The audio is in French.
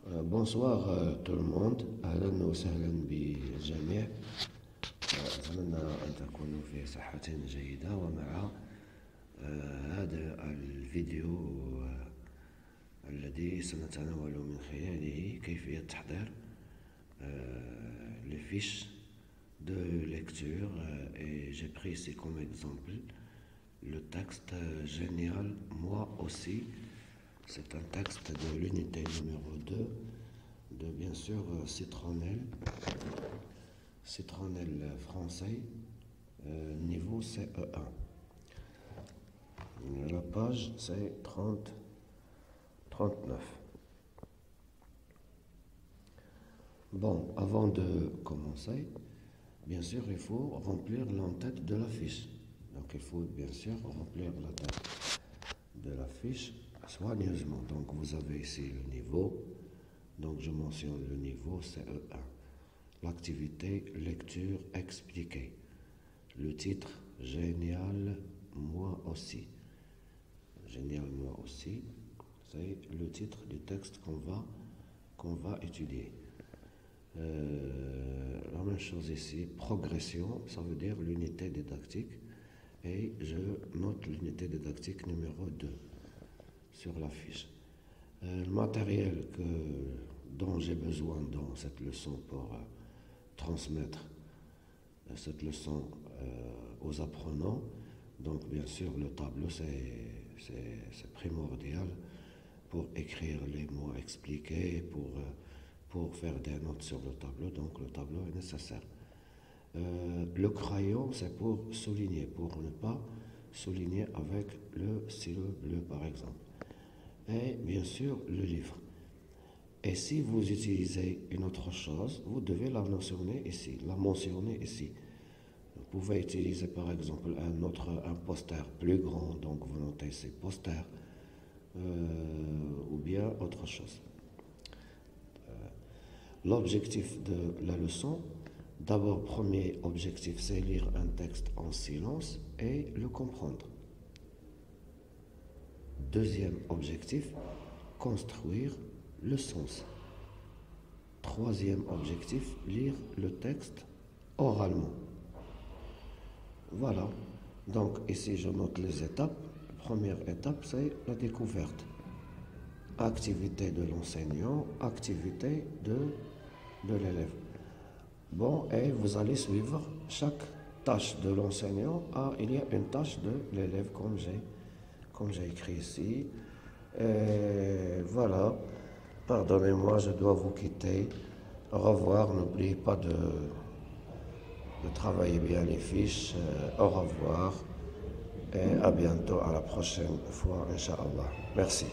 bonsoir tout le monde. أهلا وسهلا بالجميع. أتمنى أن تكونوا في صحة جيدة ومع هذا الفيديو الذي سنتناول من خلاله كيفية تحضير les fiches de lecture et j'ai pris ici comme exemple le texte génial, moi aussi. C'est un texte de l'unité numéro 2 de bien sûr Citronnelle français, niveau CE1. La page c'est 39. Bon, avant de commencer, bien sûr, il faut remplir l'entête de la fiche. Donc, il faut bien sûr remplir la tête de la fiche soigneusement. Donc, vous avez ici le niveau. Donc, je mentionne le niveau CE1. L'activité lecture expliquée. Le titre génial, moi aussi. Génial, moi aussi. C'est le titre du texte qu'on va étudier. La même chose ici, progression, ça veut dire l'unité didactique et je note l'unité didactique numéro 2 sur la fiche. Le matériel dont j'ai besoin dans cette leçon pour transmettre cette leçon aux apprenants, donc bien sûr le tableau c'est primordial pour écrire les mots expliqués, pour faire des notes sur le tableau, donc le tableau est nécessaire. Le crayon, c'est pour souligner, pour ne pas souligner avec le stylo bleu par exemple. Et bien sûr, le livre. Et si vous utilisez une autre chose, vous devez la mentionner ici. Vous pouvez utiliser par exemple un poster plus grand, donc vous notez ces posters, ou bien autre chose. L'objectif de la leçon, d'abord, premier objectif, c'est lire un texte en silence et le comprendre. Deuxième objectif, construire le sens. Troisième objectif, lire le texte oralement. Voilà. Donc ici, je note les étapes. Première étape, c'est la découverte. Activité de l'enseignant, activité de l'élève. Bon, et vous allez suivre chaque tâche de l'enseignant. Il y a une tâche de l'élève comme j'ai écrit ici. Et voilà. Pardonnez-moi, je dois vous quitter. Au revoir. N'oubliez pas de travailler bien les fiches. Au revoir. Et à bientôt, à la prochaine fois, Inch'Allah. Merci.